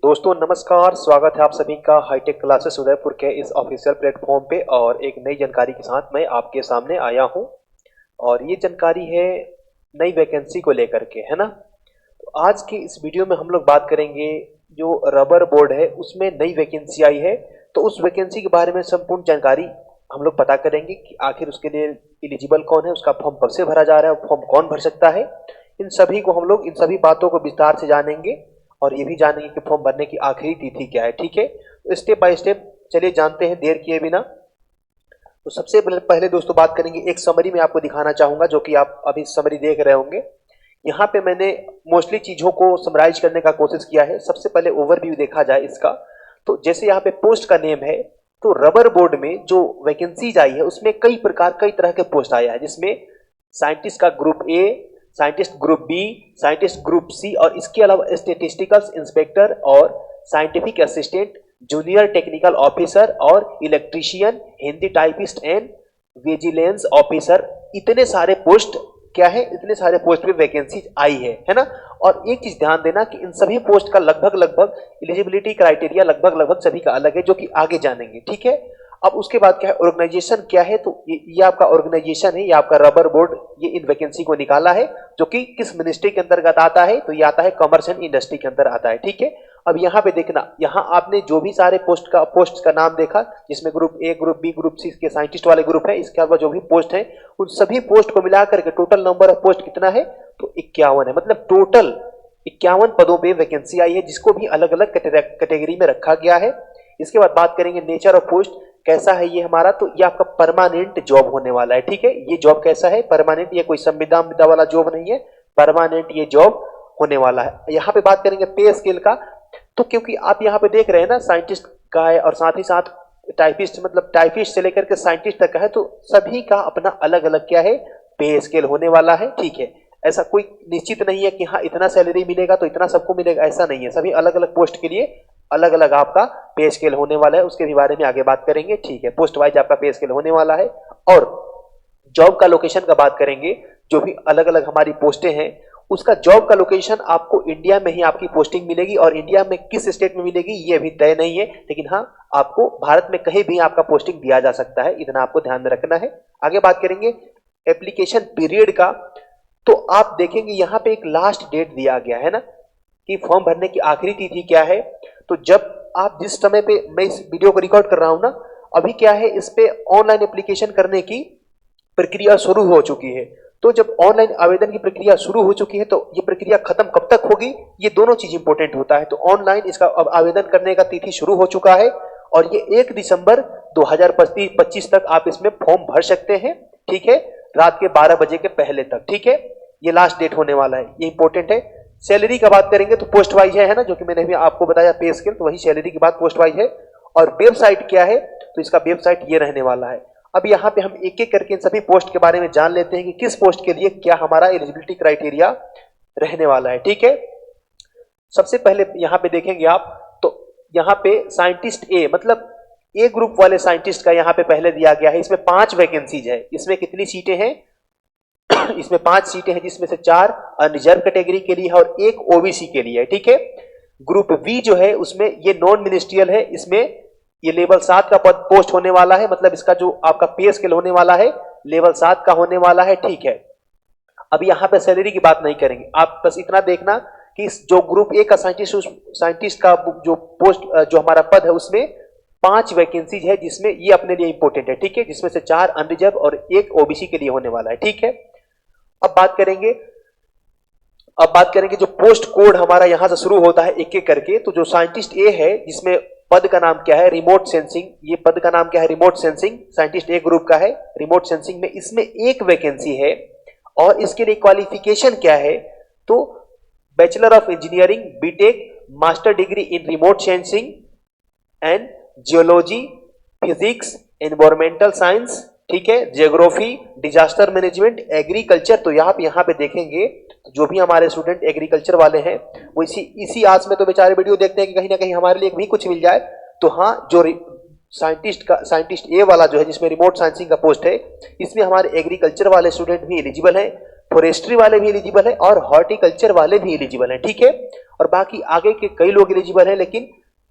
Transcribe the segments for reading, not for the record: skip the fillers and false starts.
दोस्तों नमस्कार, स्वागत है आप सभी का हाईटेक क्लासेस उदयपुर के इस ऑफिशियल प्लेटफॉर्म पे। और एक नई जानकारी के साथ मैं आपके सामने आया हूं और ये जानकारी है नई वैकेंसी को लेकर के, है ना। तो आज की इस वीडियो में हम लोग बात करेंगे जो रबर बोर्ड है उसमें नई वैकेंसी आई है। तो उस वैकेंसी के बारे में संपूर्ण जानकारी हम लोग पता करेंगे कि आखिर उसके लिए एलिजिबल कौन है, उसका फॉर्म कब से भरा जा रहा है, फॉर्म कौन भर सकता है। इन सभी को हम लोग इन सभी बातों को विस्तार से जानेंगे और ये भी जानेंगे कि फॉर्म भरने की आखिरी तिथि क्या है। ठीक है, तो स्टेप बाय स्टेप चलिए जानते हैं देर किए बिना। तो सबसे पहले दोस्तों बात करेंगे, एक समरी में आपको दिखाना चाहूंगा जो कि आप अभी समरी देख रहे होंगे। यहाँ पे मैंने मोस्टली चीजों को समराइज करने का कोशिश किया है। सबसे पहले ओवरव्यू देखा जाए इसका, तो जैसे यहाँ पे पोस्ट का नेम है, तो रबर बोर्ड में जो वैकेंसीज आई है उसमें कई तरह के पोस्ट आया है, जिसमें साइंटिस्ट का group A, scientist group B, scientist group C और इसके अलावा स्टेटिस्टिकल इंस्पेक्टर और scientific assistant, junior technical officer और electrician, Hindi typist and vigilance officer. इतने सारे पोस्ट क्या है, इतने सारे पोस्ट पे वैकेंसी आई है ना। और एक चीज ध्यान देना कि इन सभी पोस्ट का लगभग एलिजिबिलिटी क्राइटेरिया लगभग सभी का अलग है, जो कि आगे जानेंगे। ठीक है, अब उसके बाद क्या है, ऑर्गेनाइजेशन क्या है। तो ये आपका ऑर्गेनाइजेशन है, ये आपका रबर बोर्ड ये इन वैकेंसी को निकाला है, जो कि किस मिनिस्ट्री के अंतर्गत आता है, तो ये आता है कॉमर्स एंड इंडस्ट्री के अंदर आता है। ठीक है, अब यहाँ पे देखना, यहाँ आपने जो भी सारे पोस्ट का नाम देखा, जिसमें group A, group B, group C के साइंटिस्ट वाले ग्रुप है, इसके अलावा जो भी पोस्ट है उन सभी पोस्ट को मिलाकर के टोटल नंबर ऑफ पोस्ट कितना है, तो 51 है। मतलब टोटल 51 पदों पे वैकेंसी आई है, जिसको भी अलग अलग कैटेगरी में रखा गया है। इसके बाद बात करेंगे नेचर ऑफ पोस्ट कैसा है ये हमारा, तो ये आपका परमानेंट जॉब होने वाला है। ठीक है, ये जॉब कैसा है, परमानेंट, ये कोई संविदा वाला जॉब नहीं है, परमानेंट ये जॉब होने वाला है। यहाँ पे बात करेंगे पे स्केल का, तो क्योंकि आप यहाँ पे देख रहे हैं ना साइंटिस्ट का है और साथ ही साथ टाइपिस्ट, मतलब टाइपिस्ट से लेकर के साइंटिस्ट तक का है, तो सभी का अपना अलग अलग क्या है, पे स्केल होने वाला है। ठीक है, ऐसा कोई निश्चित नहीं है कि हाँ इतना सैलरी मिलेगा तो इतना सबको मिलेगा, ऐसा नहीं है। सभी अलग अलग पोस्ट के लिए अलग अलग आपका पे स्केल होने वाला है, उसके भी बारे में आगे बात करेंगे। ठीक है, पोस्ट वाइज आपका पे स्केल होने वाला है। और जॉब का लोकेशन का बात करेंगे, जो भी अलग अलग हमारी पोस्टें हैं उसका जॉब का लोकेशन आपको इंडिया में ही आपकी पोस्टिंग मिलेगी, और इंडिया में किस स्टेट में मिलेगी ये अभी तय नहीं है, लेकिन हाँ आपको भारत में कहीं भी आपका पोस्टिंग दिया जा सकता है, इतना आपको ध्यान में रखना है। आगे बात करेंगे एप्लीकेशन पीरियड का, तो आप देखेंगे यहाँ पे एक लास्ट डेट दिया गया है ना, कि फॉर्म भरने की आखिरी तिथि क्या है। तो जब आप जिस समय पे मैं इस वीडियो को रिकॉर्ड कर रहा हूं ना, अभी क्या है, इस पे ऑनलाइन एप्लीकेशन करने की प्रक्रिया शुरू हो चुकी है। तो जब ऑनलाइन आवेदन की प्रक्रिया शुरू हो चुकी है, तो ये प्रक्रिया खत्म कब तक होगी, ये दोनों चीज इंपॉर्टेंट होता है। तो ऑनलाइन इसका अब आवेदन करने का तिथि शुरू हो चुका है और ये 1 दिसंबर 2025 तक आप इसमें फॉर्म भर सकते हैं। ठीक है, रात के 12 बजे के पहले तक। ठीक है, ये लास्ट डेट होने वाला है, ये इंपॉर्टेंट है। सैलरी का बात करेंगे तो पोस्ट वाइज है ना, जो कि मैंने भी आपको बताया पे स्केल, तो वही सैलरी की बात पोस्ट वाइज है। और वेबसाइट क्या है, तो इसका वेबसाइट ये रहने वाला है। अब यहाँ पे हम एक एक करके इन सभी पोस्ट के बारे में जान लेते हैं कि किस पोस्ट के लिए क्या हमारा एलिजिबिलिटी क्राइटेरिया रहने वाला है। ठीक है, सबसे पहले यहाँ पे देखेंगे आप, तो यहाँ पे साइंटिस्ट ए, मतलब ए ग्रुप वाले साइंटिस्ट का यहाँ पे पहले दिया गया है। इसमें 5 वैकेंसीज है। इसमें कितनी सीटें हैं, इसमें 5 सीटें हैं, जिसमें से 4 रिजर्व कैटेगरी के लिए है और 1 ओबीसी के लिए है। ठीक है, ग्रुप बी जो है उसमें ये नॉन मिनिस्ट्रियल है, इसमें ये लेवल 7 का पद पोस्ट होने वाला है, मतलब इसका जो आपका पे स्केल होने वाला है लेवल 7 का होने वाला है। ठीक है, अब यहाँ पे सैलरी की बात नहीं करेंगे, आप बस इतना देखना कि जो ग्रुप ए का साइंटिस्ट का जो पोस्ट जो हमारा पद है उसमें 5 वैकेंसीज है, जिसमें ये अपने लिए इंपॉर्टेंट है। ठीक है, जिसमें से 4 अनरिजर्व और 1 ओबीसी के लिए होने वाला है। ठीक है, अब बात करेंगे जो पोस्ट कोड हमारा यहां से शुरू होता है एक एक करके। तो जो साइंटिस्ट ए है, जिसमें पद का नाम क्या है, रिमोट सेंसिंग, ये पद का नाम क्या है, रिमोट सेंसिंग, साइंटिस्ट ए ग्रुप का है रिमोट सेंसिंग में, इसमें 1 वैकेंसी है। और इसके लिए क्वालिफिकेशन क्या है, तो bachelor of engineering, B Tech, master degree in remote sensing and geology, physics, environmental science, ठीक है, जियोग्राफी, डिजास्टर मैनेजमेंट, एग्रीकल्चर। तो यहाँ पे देखेंगे जो भी हमारे स्टूडेंट एग्रीकल्चर वाले हैं वो इसी आस में तो बेचारे वीडियो देखते हैं कि कहीं ना कहीं हमारे लिए भी कुछ मिल जाए। तो हाँ, जो साइंटिस्ट ए वाला जो है, जिसमें रिमोट सेंसिंग का पोस्ट है, इसमें हमारे एग्रीकल्चर वाले स्टूडेंट भी एलिजिबल हैं। फॉरेस्ट्री वाले भी एलिजिबल है और हॉर्टिकल्चर वाले भी एलिजिबल हैं, ठीक है। और बाकी आगे के कई लोग एलिजिबल हैं, लेकिन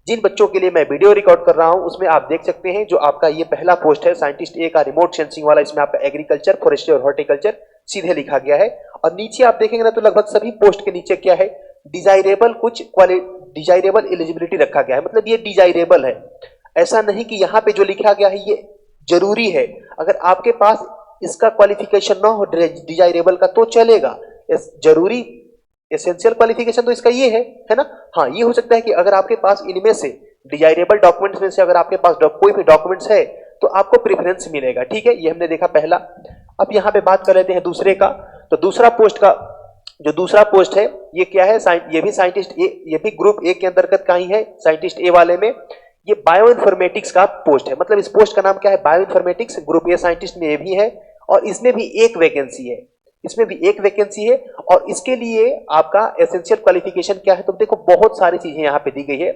जिन बच्चों के लिए मैं वीडियो रिकॉर्ड कर रहा हूं उसमें आप देख सकते हैं जो आपका ये पहला पोस्ट है साइंटिस्ट ए का रिमोट सेंसिंग वाला, इसमें आपका एग्रीकल्चर, फॉरेस्ट्री और हॉर्टिकल्चर सीधे लिखा गया है। और नीचे आप देखेंगे ना तो लगभग सभी पोस्ट के नीचे क्या है, डिजायरेबल कुछ डिजायरेबल एलिजिबिलिटी रखा गया है, मतलब ये डिजायरेबल है। ऐसा नहीं कि यहाँ पे जो लिखा गया है ये जरूरी है। अगर आपके पास इसका क्वालिफिकेशन ना हो डिजायरेबल का तो चलेगा, जरूरी एसेंशियल क्वालिफिकेशन तो इसका ये है ना। हाँ, ये हो सकता है कि अगर आपके पास इनमें से डिजायरेबल डॉक्यूमेंट्स में से अगर आपके पास कोई भी डॉक्यूमेंट्स है तो आपको प्रेफरेंस मिलेगा, ठीक है। ये हमने देखा पहला। अब यहाँ पे बात कर लेते हैं दूसरे का। तो दूसरा पोस्ट का जो दूसरा पोस्ट है ये क्या है, ये भी साइंटिस्ट ए, ये भी ग्रुप ए के अंतर्गत का ही है। साइंटिस्ट ए वाले में ये बायो इन्फॉर्मेटिक्स का पोस्ट है, मतलब इस पोस्ट का नाम क्या है, bio informatics. Group A scientist में ये भी है और इसमें भी एक वैकेंसी है, इसमें भी एक वैकेंसी है। और इसके लिए आपका एसेंशियल क्वालिफिकेशन क्या है, तो देखो बहुत सारी चीजें यहाँ पे दी गई है,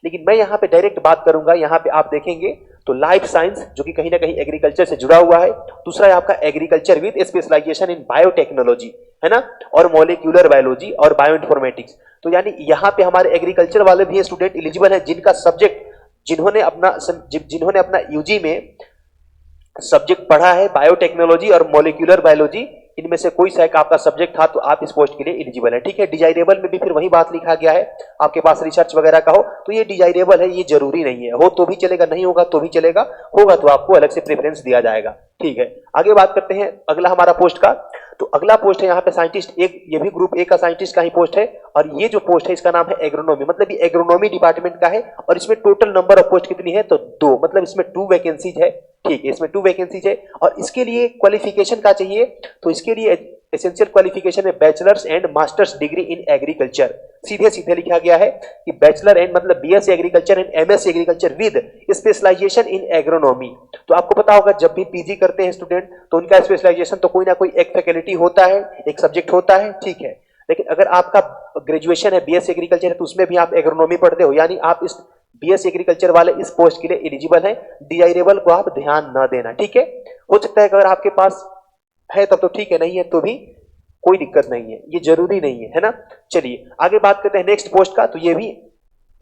लेकिन मैं यहाँ पे डायरेक्ट बात करूंगा। यहाँ पे आप देखेंगे तो लाइफ साइंस जो कि कहीं ना कहीं एग्रीकल्चर से जुड़ा हुआ है। दूसरा है आपका agriculture with specialisation in biotechnology, है ना, और मॉलिक्यूलर बायोलॉजी और बायो इन्फॉर्मेटिक्स। तो यानी यहाँ पे हमारे एग्रीकल्चर वाले भी स्टूडेंट एलिजिबल है जिनका सब्जेक्ट, जिन्होंने अपना यूजी में सब्जेक्ट पढ़ा है बायोटेक्नोलॉजी और मॉलिक्यूलर बायोलॉजी, इनमें से कोई सा एक आपका सब्जेक्ट था तो आप इस पोस्ट के लिए एलिजिबल है, ठीक है। डिजायरेबल में भी फिर वही बात लिखा गया है, आपके पास रिसर्च वगैरह का हो तो ये डिजायरेबल है, ये जरूरी नहीं है। हो तो भी चलेगा, नहीं होगा तो भी चलेगा, होगा तो आपको अलग से प्रेफरेंस दिया जाएगा, ठीक है। आगे बात करते हैं अगला हमारा पोस्ट का। तो अगला पोस्ट है यहाँ पे साइंटिस्ट एक, ये भी ग्रुप ए का साइंटिस्ट का ही पोस्ट है। और ये जो पोस्ट है इसका नाम है एग्रोनॉमी, मतलब ये एग्रोनॉमी डिपार्टमेंट का है। और इसमें टोटल नंबर ऑफ पोस्ट कितनी है, तो 2, मतलब इसमें 2 वैकेंसीज है, ठीक है। इसमें 2 वैकेंसीज है और इसके लिए क्वालिफिकेशन का चाहिए, तो इसके लिए एसेंशियल क्वालिफिकेशन है bachelors and masters degree in agriculture. सीधे सीधे लिखा गया है कि बैचलर एंड मतलब BSc agriculture and MSc agriculture with specialisation in agronomy. तो आपको पता होगा जब भी पीजी करते हैं स्टूडेंट तो उनका स्पेशलाइजेशन तो कोई ना कोई एक फैकल्टी होता है, एक सब्जेक्ट होता है, ठीक है। लेकिन अगर आपका ग्रेजुएशन है बीएससी एग्रीकल्चर है तो उसमें भी आप एग्रोनॉमी पढ़ते हो, यानी आप इस बीएससी एग्रीकल्चर वाले इस पोस्ट के लिए एलिजिबल है। डिजायरेबल को आप ध्यान न देना, ठीक है। हो सकता है कि अगर आपके पास है तब तो ठीक है, नहीं है तो भी कोई दिक्कत नहीं है, ये जरूरी नहीं है, है ना। चलिए आगे बात करते हैं नेक्स्ट पोस्ट का। तो ये भी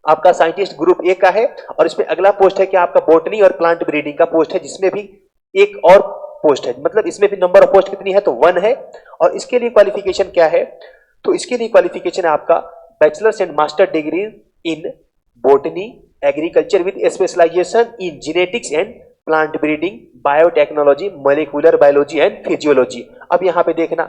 आपका साइंटिस्ट ग्रुप ए का है और इसमें अगला पोस्ट है कि आपका बोटनी और प्लांट ब्रीडिंग का पोस्ट है, जिसमें भी एक और पोस्ट है, मतलब इसमें भी नंबर ऑफ पोस्ट कितनी है, तो 1 है। और इसके लिए क्वालिफिकेशन क्या है, तो इसके लिए क्वालिफिकेशन है आपका bachelors and master degree in botany agriculture with specialisation in genetics and plant breeding, biotechnology, molecular biology and physiology. अब यहाँ पे देखना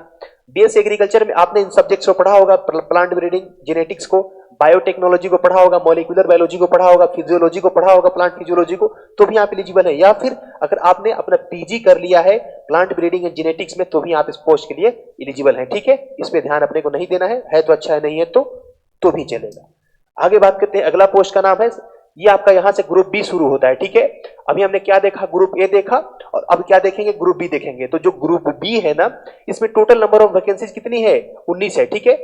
बीएससी एग्रीकल्चर में आपने इन सब्जेक्ट्स को पढ़ा होगा, प्लांट ब्रीडिंग, जेनेटिक्स को, बायोटेक्नोलॉजी को पढ़ा होगा, मॉलिक्यूलर बायोलॉजी को पढ़ा होगा, फिजियोलॉजी को पढ़ा होगा, प्लांट फिजियोलॉजी को, तो भी आप एलिजिबल है। या फिर अगर आपने अपना पीजी कर लिया है प्लांट ब्रीडिंग एंड जेनेटिक्स में तो भी आप इस पोस्ट के लिए एलिजिबल है, ठीक है। इस पे ध्यान अपने को नहीं देना है तो अच्छा है, नहीं है तो भी चलेगा। आगे बात करते हैं अगला पोस्ट का नाम है, ये आपका यहां से ग्रुप बी शुरू होता है, ठीक है। अभी हमने क्या देखा, ग्रुप ए देखा और अब क्या देखेंगे, ग्रुप बी देखेंगे। तो जो ग्रुप बी है ना, इसमें टोटल नंबर ऑफ वैकेंसीज कितनी है, 19 है, ठीक है।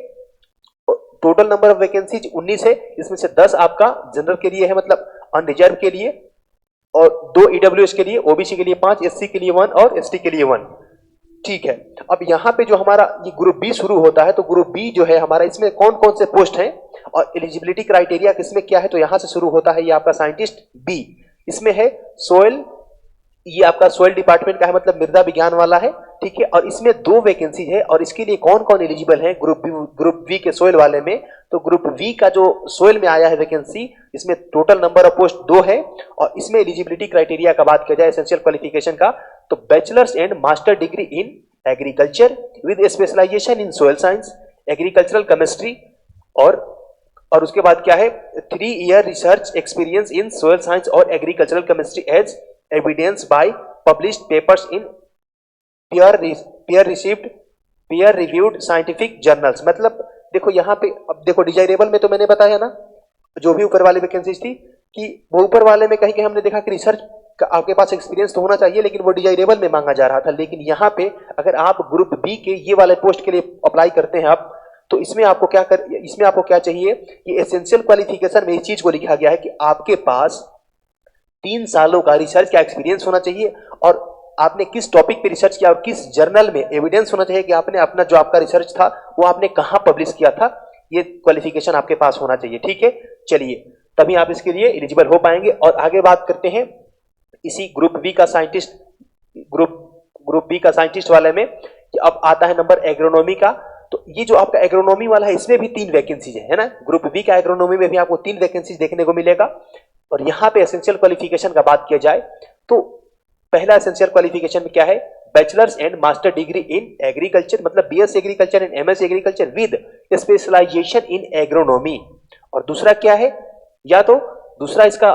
टोटल नंबर ऑफ वैकेंसीज 19 है, इसमें से 10 आपका जनरल के लिए है, मतलब अनरिजर्व के लिए, और 2 ईडब्ल्यूएस के लिए, ओबीसी के लिए 5, एससी के लिए 1 और एसटी के लिए 1, ठीक है। अब यहाँ पे जो हमारा ये ग्रुप बी शुरू होता है, तो ग्रुप बी जो है हमारा, इसमें कौन कौन से पोस्ट हैं और एलिजिबिलिटी क्राइटेरिया किसमें क्या है, तो यहां से शुरू होता है ये आपका साइंटिस्ट बी। इसमें है सोयल, ये आपका सोयल डिपार्टमेंट का है, मतलब मृदा विज्ञान वाला है, ठीक है। और इसमें 2 वैकेंसी है और इसके लिए कौन कौन एलिजिबल है ग्रुप बी के सोयल वाले में, तो ग्रुप बी का जो सोयल में आया है वैकेंसी, इसमें टोटल नंबर ऑफ पोस्ट 2 है। और इसमें एलिजिबिलिटी क्राइटेरिया का बात किया जाए एसेंशियल क्वालिफिकेशन का, तो bachelors and master degree in agriculture with specialisation in soil science, agricultural chemistry, और उसके बाद क्या है, 3 year research experience in soil science और agricultural chemistry as evidence by published papers in peer reviewed scientific journals. मतलब देखो यहाँ पे, अब देखो डिजायरेबल में तो मैंने बताया ना, जो भी ऊपर वाली वैकेंसीज थी, कि वो ऊपर वाले में कहीं कहीं हमने देखा कि रिसर्च का आपके पास एक्सपीरियंस तो होना चाहिए, लेकिन वो डिजायरेबल में मांगा जा रहा था। लेकिन यहाँ पे अगर आप ग्रुप बी के ये वाले पोस्ट के लिए अप्लाई करते हैं आप, तो इसमें आपको क्या चाहिए, कि एसेंशियल क्वालिफिकेशन में इस चीज को लिखा गया है कि आपके पास 3 सालों का रिसर्च का एक्सपीरियंस होना चाहिए और आपने किस टॉपिक पे रिसर्च किया और किस जर्नल में, एविडेंस होना चाहिए कि आपने अपना जो आपका रिसर्च था वो आपने कहाँ पब्लिश किया था, ये क्वालिफिकेशन आपके पास होना चाहिए। ठीक है, चलिए तभी आप इसके लिए एलिजिबल हो पाएंगे। और आगे बात करते हैं इसी ग्रुप बी का साइंटिस्ट, ग्रुप बी का साइंटिस्ट वाले में, कि अब आता है नंबर एग्रोनॉमी का। तो ये जो आपका एग्रोनॉमी वाला है इसमें भी 3 वैकेंसीज है ना। ग्रुप बी का एग्रोनॉमी में भी आपको 3 वैकेंसीज देखने को मिलेगा। और यहाँ पे एसेंशियल क्वालिफिकेशन का बात किया जाए तो पहला एसेंशियल क्वालिफिकेशन में क्या है, bachelors and master degree in agriculture, मतलब BS agriculture and MS agriculture with specialisation in agronomy. और दूसरा क्या है, या तो दूसरा इसका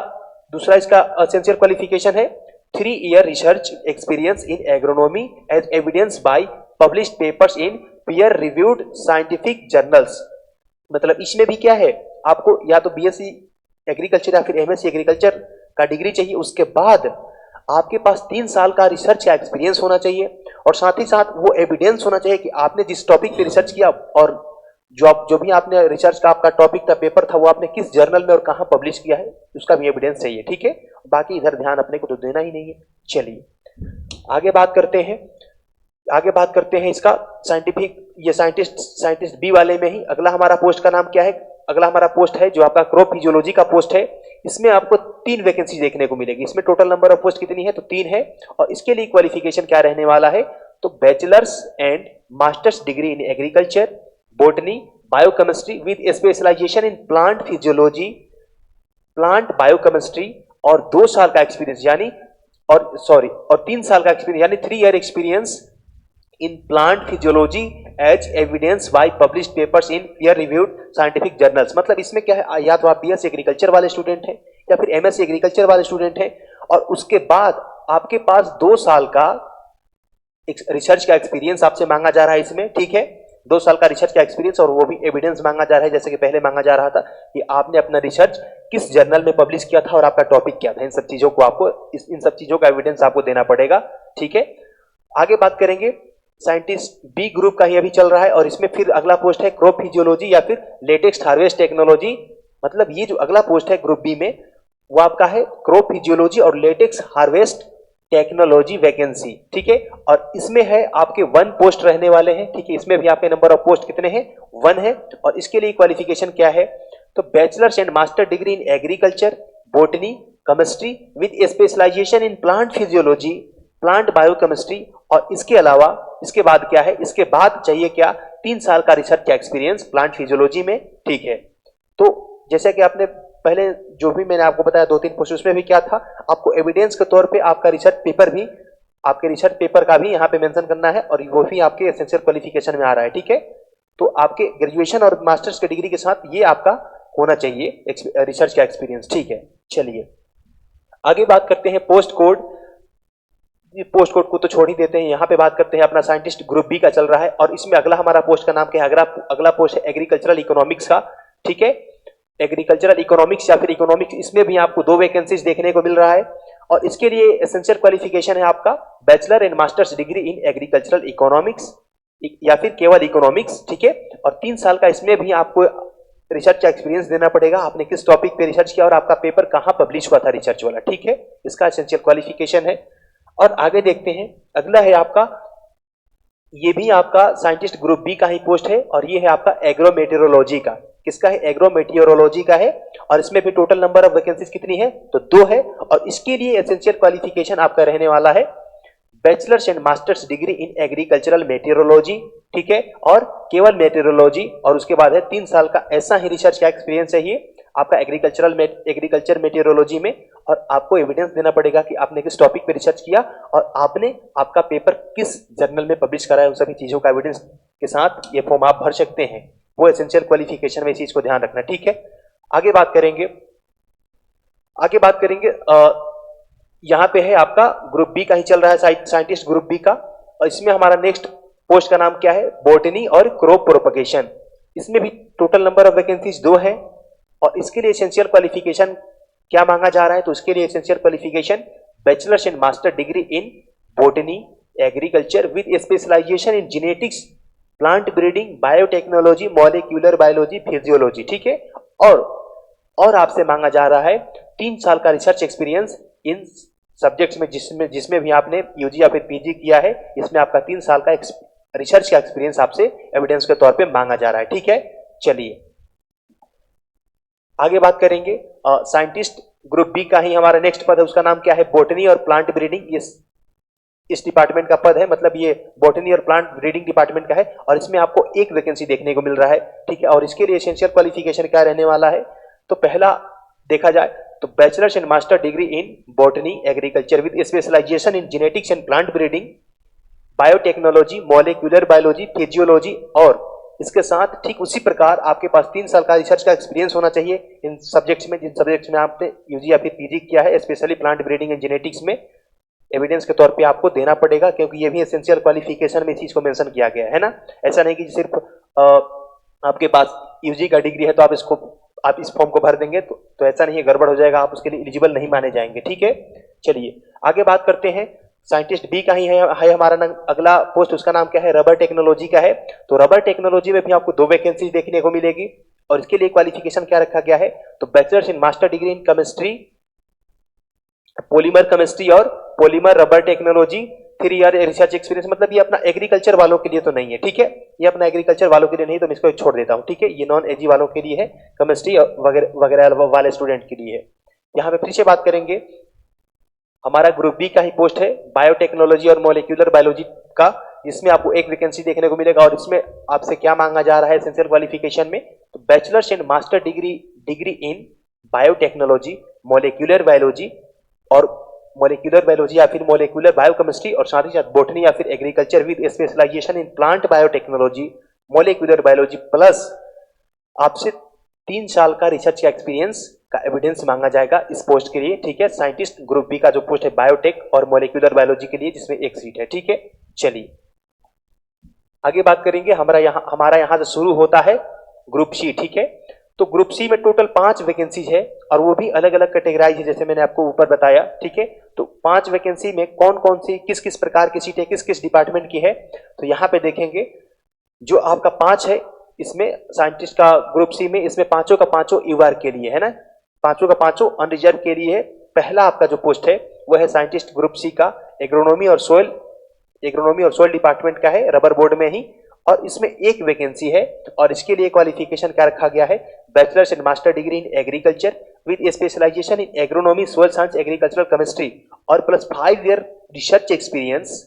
एसेंशियल क्वालिफिकेशन है 3 year research experience in agronomy as evidence by published papers in peer reviewed scientific journals. मतलब इसमें भी क्या है, आपको या तो बीएससी एग्रीकल्चर या फिर एमएससी एग्रीकल्चर का डिग्री चाहिए, उसके बाद आपके पास 3 साल का रिसर्च का एक्सपीरियंस होना चाहिए, और साथ ही साथ वो एविडेंस होना चाहिए कि आपने जिस टॉपिक पे रिसर्च किया और जो भी आपने रिसर्च का आपका टॉपिक था, पेपर था, वो आपने किस जर्नल में और कहाँ पब्लिश किया है, उसका भी एविडेंस चाहिए। ठीक है, बाकी इधर ध्यान अपने को तो देना ही नहीं है। चलिए आगे बात करते हैं इसका साइंटिफिक, ये साइंटिस्ट बी वाले में ही अगला हमारा पोस्ट का नाम क्या है, अगला हमारा पोस्ट है जो आपका क्रॉप फिजियोलॉजी का पोस्ट है। इसमें आपको 3 वैकेंसी देखने को मिलेगी। इसमें टोटल नंबर ऑफ पोस्ट कितनी है, तो 3 है। और इसके लिए क्वालिफिकेशन क्या रहने वाला है, तो bachelors and masters degree in agriculture, botany, biochemistry with specialisation in plant physiology, plant biochemistry, और 2 साल का एक्सपीरियंस यानी और 3 साल का एक्सपीरियंस यानी 3 year experience in plant physiology as evidence by published papers in peer reviewed scientific journals. मतलब इसमें क्या है, या तो आप बीएस एग्रीकल्चर वाले स्टूडेंट हैं या फिर एमएससी एग्रीकल्चर वाले स्टूडेंट हैं, और उसके बाद आपके पास 2 साल का रिसर्च का एक्सपीरियंस आपसे मांगा जा रहा है इसमें। ठीक है, 2 साल का रिसर्च का एक्सपीरियंस, और वो भी एविडेंस मांगा जा रहा है, जैसे कि पहले मांगा जा रहा था कि आपने अपना रिसर्च किस जर्नल में पब्लिश किया था और आपका टॉपिक क्या था। इन सब चीजों को आपको इन सब चीजों का एविडेंस आपको देना पड़ेगा। ठीक है, आगे बात करेंगे साइंटिस्ट बी ग्रुप का ही अभी चल रहा है, और इसमें फिर अगला पोस्ट है क्रॉप फिजियोलॉजी या फिर लेटेक्स हार्वेस्ट टेक्नोलॉजी। मतलब ये जो अगला पोस्ट है ग्रुप बी में वो आपका है क्रॉप फिजियोलॉजी और लेटेक्स हार्वेस्ट टेक्नोलॉजी वैकेंसी। ठीक है, और इसमें है आपके 1 पोस्ट रहने वाले हैं। ठीक है, इसमें भी आपके नंबर ऑफ पोस्ट कितने हैं, 1 है। और इसके लिए क्वालिफिकेशन क्या है, तो bachelors and master degree in agriculture, botany, chemistry with specialisation in plant physiology, plant biochemistry, और इसके अलावा इसके बाद क्या है, इसके बाद चाहिए क्या, 3 साल का रिसर्च का एक्सपीरियंस प्लांट फिजियोलॉजी में। ठीक है, तो जैसे कि आपने पहले जो भी मैंने आपको बताया 2-3 पोस्ट, उसमें भी क्या था, आपको एविडेंस के तौर पे आपका रिसर्च पेपर भी, आपके रिसर्च पेपर का भी यहाँ पे मेंशन करना है, और वो भी आपके एसेंशियल क्वालिफिकेशन में आ रहा है। ठीक है, तो आपके ग्रेजुएशन और मास्टर्स के डिग्री के साथ ये आपका होना चाहिए रिसर्च का एक्सपीरियंस। ठीक है, चलिए आगे बात करते हैं पोस्ट कोड। पोस्ट कोड को तो छोड़ ही देते हैं, यहाँ पे बात करते हैं अपना साइंटिस्ट ग्रुप बी का चल रहा है, और इसमें अगला हमारा पोस्ट का नाम क्या है, अगला पोस्ट है एग्रीकल्चरल इकोनॉमिक्स का। ठीक है, एग्रीकल्चरल इकोनॉमिक्स या फिर इकोनॉमिक्स, इसमें भी आपको 2 वैकेंसीज देखने को मिल रहा है। और इसके लिए एसेंशियल क्वालिफिकेशन है आपका bachelor and masters degree in agricultural economics या फिर केवल इकोनॉमिक्स। ठीक है, और 3 साल का इसमें भी आपको रिसर्च का एक्सपीरियंस देना पड़ेगा, आपने किस टॉपिक पे रिसर्च किया और आपका पेपर कहाँ पब्लिश हुआ था रिसर्च वाला। ठीक है, इसका एसेंशियल क्वालिफिकेशन है। और आगे देखते हैं, अगला है आपका, ये भी आपका साइंटिस्ट ग्रुप बी का ही पोस्ट है, और ये है आपका एग्रोमेटेरोलॉजी का। किसका है, एग्रोमेटेरोलॉजी का है, और इसमें भी टोटल नंबर ऑफ वैकेंसीज कितनी है, तो 2 है। और इसके लिए एसेंशियल क्वालिफिकेशन आपका रहने वाला है bachelors and masters degree in agricultural meteorology. ठीक है, और केवल मेटेरोलॉजी, और उसके बाद है 3 साल का ऐसा ही रिसर्च का एक्सपीरियंस है ये आपका एग्रीकल्चर मेटेरोलॉजी में। और आपको एविडेंस देना पड़ेगा कि आपने किस टॉपिक पे रिसर्च किया और आपने आपका पेपर किस जर्नल में पब्लिश करा है, उन सभी चीजों का एविडेंस के साथ ये फॉर्म आप भर सकते हैं। वो एसेंशियल क्वालिफिकेशन में इस चीज को ध्यान रखना। ठीक है, आगे बात करेंगे यहाँ पे है आपका ग्रुप बी का ही चल रहा है, साइंटिस्ट ग्रुप बी का, और इसमें हमारा नेक्स्ट पोस्ट का नाम क्या है, बॉटनी और क्रॉप प्रोपगेशन। इसमें भी टोटल नंबर ऑफ वैकेंसीज 2 है, और इसके लिए एसेंशियल क्वालिफिकेशन क्या मांगा जा रहा है, तो उसके लिए essential qualification bachelors and master degree in botany agriculture with specialisation in genetics, plant breeding, biotechnology, molecular biology, physiology. ठीक है, और आपसे मांगा जा रहा है 3 साल का रिसर्च एक्सपीरियंस इन सब्जेक्ट्स में जिसमें जिसमें भी आपने यूजी या फिर पीजी किया है, इसमें आपका 3 साल का रिसर्च का एक्सपीरियंस आपसे एविडेंस के तौर पे मांगा जा रहा है। ठीक है, चलिए आगे बात करेंगे। साइंटिस्ट ग्रुप बी का ही हमारा नेक्स्ट पद है, उसका नाम क्या है? बॉटनी और प्लांट ब्रीडिंग। इस डिपार्टमेंट का पद है, मतलब ये बॉटनी और प्लांट ब्रीडिंग डिपार्टमेंट का है, और इसमें आपको एक वैकेंसी देखने को मिल रहा है। ठीक है, और इसके लिए एसेंशियल क्वालिफिकेशन क्या रहने वाला है? तो पहला देखा जाए तो bachelors and master degree in botany agriculture with specialisation in genetics and plant breeding, biotechnology, molecular biology, physiology, और इसके साथ ठीक उसी प्रकार आपके पास 3 साल का रिसर्च का एक्सपीरियंस होना चाहिए इन सब्जेक्ट्स में, जिन सब्जेक्ट्स में आपने यूजी या फिर पीजी किया है, specially plant breeding and genetics में एविडेंस के तौर पे आपको देना पड़ेगा, क्योंकि ये भी एसेंशियल क्वालिफिकेशन में इस चीज को मेंशन किया गया है ना। ऐसा नहीं कि सिर्फ आपके पास यूजी का डिग्री है तो आप इस फॉर्म को भर देंगे, तो ऐसा नहीं है, गड़बड़ हो जाएगा, आप उसके लिए एलिजिबल नहीं माने जाएंगे। ठीक है, चलिए आगे बात करते हैं। साइंटिस्ट बी का ही है हमारा अगला पोस्ट, उसका नाम क्या है? रबर टेक्नोलॉजी का है। तो रबर टेक्नोलॉजी में भी आपको 2 वैकेंसी देखने को मिलेगी, और इसके लिए क्वालिफिकेशन क्या रखा गया है? तो bachelors in master degree in chemistry, polymer chemistry और polymer rubber technology, 3 year research experience. मतलब ये अपना एग्रीकल्चर वालों के लिए तो नहीं है। ठीक है, ये अपना एग्रीकल्चर वालों के लिए नहीं, तो मैं इसको छोड़ देता हूं। ठीक है, ये नॉन एजी वालों के लिए है, केमिस्ट्री वगैरह वगैरह वाले स्टूडेंट के लिए है। यहाँ पे फिर से बात करेंगे, हमारा ग्रुप बी का ही पोस्ट है बायोटेक्नोलॉजी और मॉलिक्यूलर बायोलॉजी का, जिसमें आपको एक वैकेंसी देखने को मिलेगा, और इसमें आपसे क्या मांगा जा रहा है एसेंशियल क्वालिफिकेशन में? तो bachelors and master degree in biotechnology, molecular biology और मॉलिक्यूलर बायोलॉजी या फिर मॉलिक्यूलर बायोकेमिस्ट्री, और साथ ही साथ बोटनी या फिर agriculture with specialisation in plant biotechnology, molecular biology, plus आपसे 3 साल का रिसर्च का एक्सपीरियंस का एविडेंस मांगा जाएगा इस पोस्ट के लिए। ठीक है, साइंटिस्ट ग्रुप बी का जो पोस्ट है बायोटेक और मॉलिक्यूलर बायोलॉजी के लिए, जिसमें एक सीट है। ठीक है, चलिए आगे बात करेंगे। हमारा यहाँ से शुरू होता है ग्रुप सी। ठीक है, तो ग्रुप सी में टोटल 5 वैकेंसीज है, और वो भी अलग अलग कैटेगराइज है, जैसे मैंने आपको ऊपर बताया। ठीक है, तो 5 वैकेंसी में कौन कौन सी किस किस प्रकार की सीट है, किस किस डिपार्टमेंट की है, तो यहाँ पे देखेंगे। जो आपका 5 है, इसमें साइंटिस्ट का ग्रुप सी में, इसमें पांचों का पांचों यूआर के लिए है ना, पांचों का पांचों अनरिजर्व के लिए है। पहला आपका जो पोस्ट है वह है साइंटिस्ट ग्रुप सी का एग्रोनॉमी और सोइल डिपार्टमेंट का है, रबर बोर्ड में ही, और इसमें एक वैकेंसी है, और इसके लिए क्वालिफिकेशन क्या रखा गया है? Bachelors and master degree in agriculture with specialisation in agronomy, soil science, agricultural chemistry, और plus 5 year research experience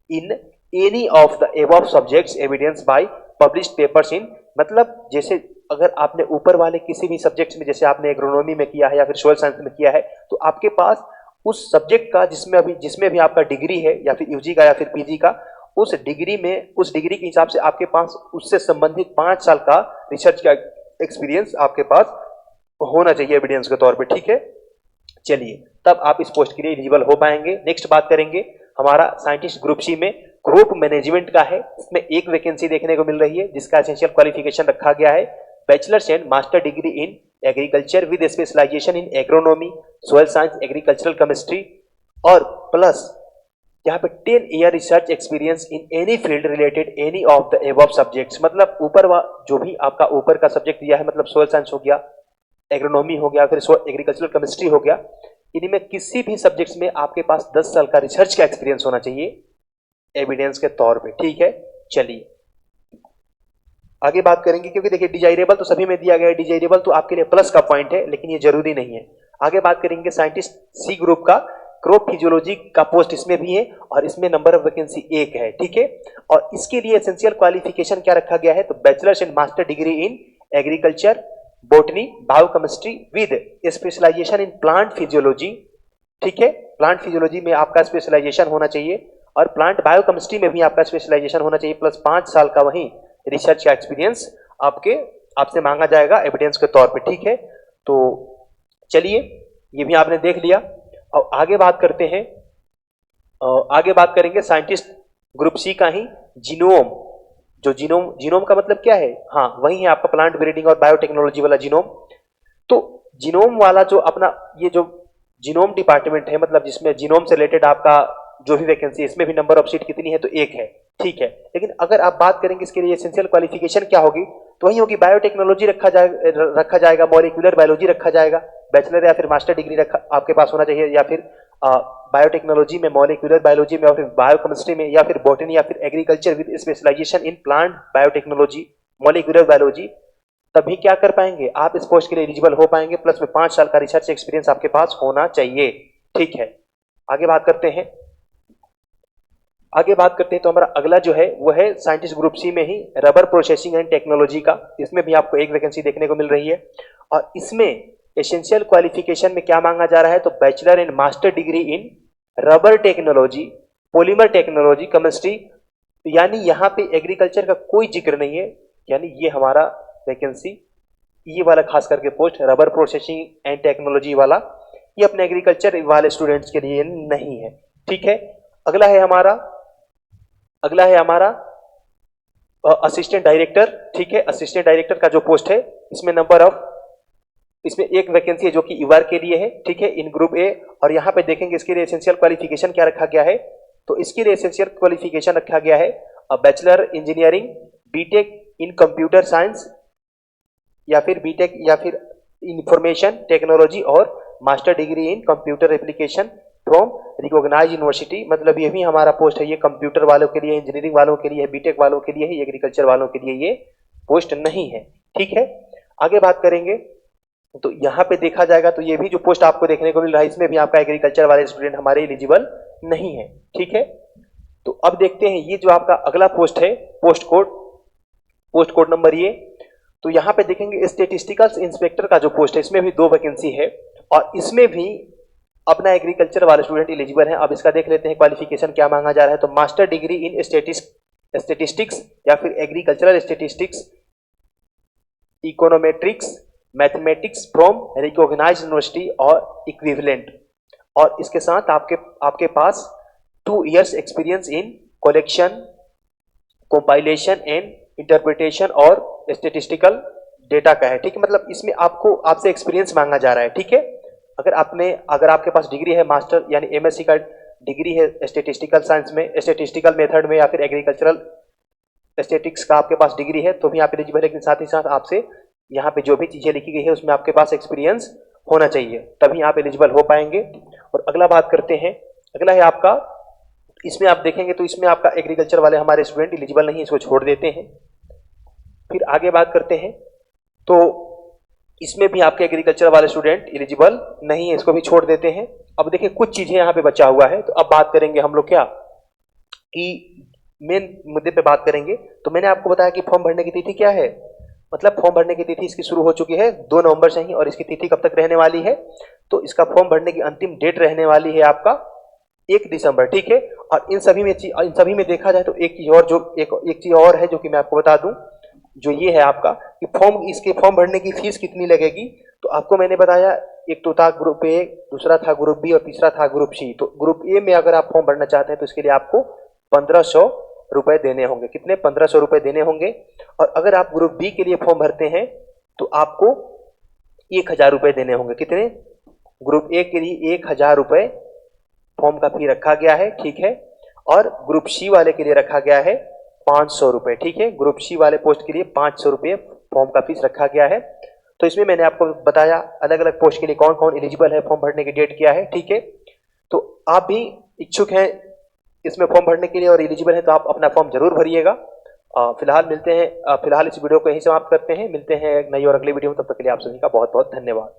in any of the above subjects evidence by published papers in. मतलब जैसे अगर आपने ऊपर वाले किसी भी सब्जेक्ट्स में, जैसे आपने एग्रोनॉमी में किया है या फिर सोइल साइंस में किया है, तो आपके पास उस सब्जेक्ट का जिसमें भी आपका डिग्री है, या फिर यूजी का या फिर पीजी का, उस डिग्री के हिसाब से आपके पास उससे संबंधित 5 साल का रिसर्च का एक्सपीरियंस आपके पास होना चाहिए एविडेंस के तौर पे। ठीक है, चलिए तब आप इस पोस्ट के लिए एलिजिबल हो पाएंगे। नेक्स्ट बात करेंगे, हमारा साइंटिस्ट ग्रुप सी में क्रॉप मैनेजमेंट का है, इसमें एक वैकेंसी देखने को मिल रही है, जिसका एसेंशियल क्वालिफिकेशन रखा गया है bachelors and master degree in agriculture with specialisation in agronomy, soil science, agricultural chemistry, और प्लस यहाँ पे 10 year research experience in any field related any of the above subjects. मतलब ऊपर जो भी आपका ऊपर का सब्जेक्ट दिया है, मतलब सोइल साइंस हो गया, एग्रोनॉमी हो गया, फिर एग्रीकल्चरल केमिस्ट्री हो गया, इनमें किसी भी सब्जेक्ट्स में आपके पास 10 साल का रिसर्च का एक्सपीरियंस होना चाहिए एविडेंस के तौर पे। ठीक है, चलिए आगे बात करेंगे, क्योंकि देखिए डिजायरेबल तो सभी में दिया गया है, डिजायरेबल तो आपके लिए प्लस का पॉइंट है, लेकिन ये जरूरी नहीं है। आगे बात करेंगे साइंटिस्ट सी ग्रुप का, क्रॉप फिजियोलॉजी का पोस्ट इसमें भी है, और इसमें नंबर ऑफ वैकेंसी 1 है। ठीक है, और इसके लिए एसेंशियल क्वालिफिकेशन क्या रखा गया है? तो bachelors and master degree in agriculture, botany, biochemistry with specialisation in plant physiology. ठीक है, प्लांट फिजियोलॉजी में आपका स्पेशलाइजेशन होना चाहिए, और प्लांट बायोकेमिस्ट्री में भी आपका स्पेशलाइजेशन होना चाहिए, प्लस 5 साल का वहीं रिसर्च का एक्सपीरियंस आपसे मांगा जाएगा एविडेंस के तौर पे। ठीक है, तो चलिए ये भी आपने देख लिया। और आगे बात करते हैं, आगे बात करेंगे साइंटिस्ट ग्रुप सी का ही जीनोम। जो जीनोम का मतलब क्या है? हाँ, वही है आपका प्लांट ब्रीडिंग और बायोटेक्नोलॉजी वाला जीनोम। तो जीनोम वाला जो अपना ये जो जीनोम डिपार्टमेंट है, मतलब जिसमें जीनोम से रिलेटेड आपका जो भी वैकेंसी है, इसमें भी नंबर ऑफ सीट कितनी है? तो 1 है। ठीक है, लेकिन अगर आप बात करेंगे इसके लिए एसेंशियल क्वालिफिकेशन क्या होगी, तो वही होगी बायोटेक्नोलॉजी रखा जाएगा, मॉलिक्यूलर बायोलॉजी रखा जाएगा, बैचलर या फिर मास्टर डिग्री आपके पास होना चाहिए, या फिर बायोटेक्नोलॉजी में, मॉलिक्यूलर बायोलॉजी में, और फिर बायोकेमिस्ट्री में, या फिर बॉटनी, या फिर agriculture with specialisation in plant biotechnology, molecular biology, तभी क्या कर पाएंगे आप इस पोस्ट के लिए एलिजिबल हो पाएंगे। प्लस में 5 साल का रिसर्च एक्सपीरियंस आपके पास होना चाहिए। ठीक है, आगे बात करते हैं। तो हमारा अगला जो है वो है साइंटिस्ट ग्रुप सी में ही रबर प्रोसेसिंग एंड टेक्नोलॉजी का। इसमें भी आपको एक वैकेंसी देखने को मिल रही है, और इसमें एसेंशियल क्वालिफिकेशन में क्या मांगा जा रहा है, तो bachelor and master degree in rubber technology, polymer technology, chemistry. यानी यहाँ पे एग्रीकल्चर का कोई जिक्र नहीं है, यानी ये हमारा वैकेंसी, ये वाला खास करके post rubber processing and technology वाला, ये अपने एग्रीकल्चर वाले स्टूडेंट्स के लिए नहीं है। ठीक है, अगला है हमारा असिस्टेंट डायरेक्टर। ठीक है, असिस्टेंट डायरेक्टर का जो पोस्ट है, इसमें एक वैकेंसी है जो कि ईवार के लिए है। ठीक है, इन ग्रुप ए। और यहाँ पे देखेंगे इसके लिए एसेंशियल क्वालिफिकेशन क्या रखा गया है, तो इसके लिए एसेंशियल क्वालिफिकेशन रखा गया है bachelor engineering, B Tech in computer science, या फिर बीटेक या फिर इंफॉर्मेशन टेक्नोलॉजी, और master degree in computer application from recognise university. मतलब ये भी हमारा पोस्ट है, ये कंप्यूटर वालों के लिए, इंजीनियरिंग वालों के लिए है, बीटेक वालों के लिए है, एग्रीकल्चर वालों के लिए ये पोस्ट नहीं है। ठीक है, आगे बात करेंगे तो यहाँ पे देखा जाएगा तो ये भी जो पोस्ट आपको देखने को मिल रहा है, इसमें भी आपका एग्रीकल्चर वाले स्टूडेंट हमारे एलिजिबल नहीं है। ठीक है, तो अब देखते हैं ये जो आपका अगला पोस्ट है, पोस्ट कोड नंबर ये। तो यहाँ पे देखेंगे स्टेटिस्टिकल इंस्पेक्टर का जो पोस्ट है, इसमें भी 2 वैकेंसी है, और इसमें भी अपना एग्रीकल्चर वाले स्टूडेंट एलिजिबल है। अब इसका देख लेते हैं क्वालिफिकेशन क्या मांगा जा रहा है। तो मास्टर डिग्री इन स्टेटिस्टिक्स, या फिर agricultural statistics, econometrics, mathematics from recognised university और इक्विवेलेंट। और इसके साथ आपके पास 2 years experience in collection, compilation and interpretation और स्टेटिस्टिकल डेटा का है। ठीक है, मतलब इसमें आपसे एक्सपीरियंस मांगा जा रहा है। ठीक है, अगर आपके पास डिग्री है मास्टर यानी एमएससी का डिग्री है स्टेटिस्टिकल साइंस में, स्टेटिस्टिकल मेथड में, या फिर एग्रीकल्चरल स्टेटिक्स का आपके पास डिग्री है, तो भी आप एलिजिबल है। लेकिन साथ ही साथ आपसे यहाँ पे जो भी चीजें लिखी गई है उसमें आपके पास एक्सपीरियंस होना चाहिए, तभी आप एलिजिबल हो पाएंगे। और अगला बात करते हैं, अगला है आपका, इसमें आप देखेंगे तो इसमें आपका एग्रीकल्चर वाले हमारे स्टूडेंट एलिजिबल नहीं है, इसको छोड़ देते हैं। फिर आगे बात करते हैं तो इसमें भी आपके एग्रीकल्चर वाले स्टूडेंट एलिजिबल नहीं है, इसको भी छोड़ देते हैं। अब देखिए कुछ चीजें यहाँ पे बचा हुआ है, तो अब बात करेंगे हम लोग क्या कि मेन मुद्दे पे बात करेंगे। तो मैंने आपको बताया कि फॉर्म भरने की तिथि क्या है, मतलब फॉर्म भरने की तिथि इसकी शुरू हो चुकी है 2 नवंबर से ही, और इसकी तिथि कब तक रहने वाली है, तो इसका फॉर्म भरने की अंतिम डेट रहने वाली है आपका 1 दिसंबर। ठीक है, और इन सभी में देखा जाए तो एक चीज और है जो कि मैं आपको बता दूं, जो ये है आपका कि इसके फॉर्म भरने की फीस कितनी लगेगी। तो आपको मैंने बताया एक तो था ग्रुप ए, दूसरा था ग्रुप बी, और तीसरा था ग्रुप सी। तो ग्रुप ए में अगर आप फॉर्म भरना चाहते हैं तो इसके लिए आपको 1500 रुपए देने होंगे। कितने? 1500 रुपए देने होंगे। और अगर आप ग्रुप बी के लिए फॉर्म भरते हैं तो आपको 1000 रुपए देने होंगे। कितने? ग्रुप ए के लिए 1000 रुपए फॉर्म का फी रखा गया है। ठीक है, और ग्रुप सी वाले के लिए रखा गया है 500 रुपए। ठीक है, ग्रुप सी वाले पोस्ट के लिए 500 रुपए फॉर्म का फीस रखा गया है। तो इसमें मैंने आपको बताया अलग अलग पोस्ट के लिए कौन कौन एलिजिबल है, फॉर्म भरने की डेट क्या है। ठीक है, तो आप भी इच्छुक हैं इसमें फॉर्म भरने के लिए और एलिजिबल है तो आप अपना फॉर्म जरूर भरिएगा। फिलहाल इस वीडियो को यहीं समाप्त करते हैं, मिलते हैं एक नई और अगली वीडियो में। तब तक के लिए आप सभी का बहुत बहुत धन्यवाद।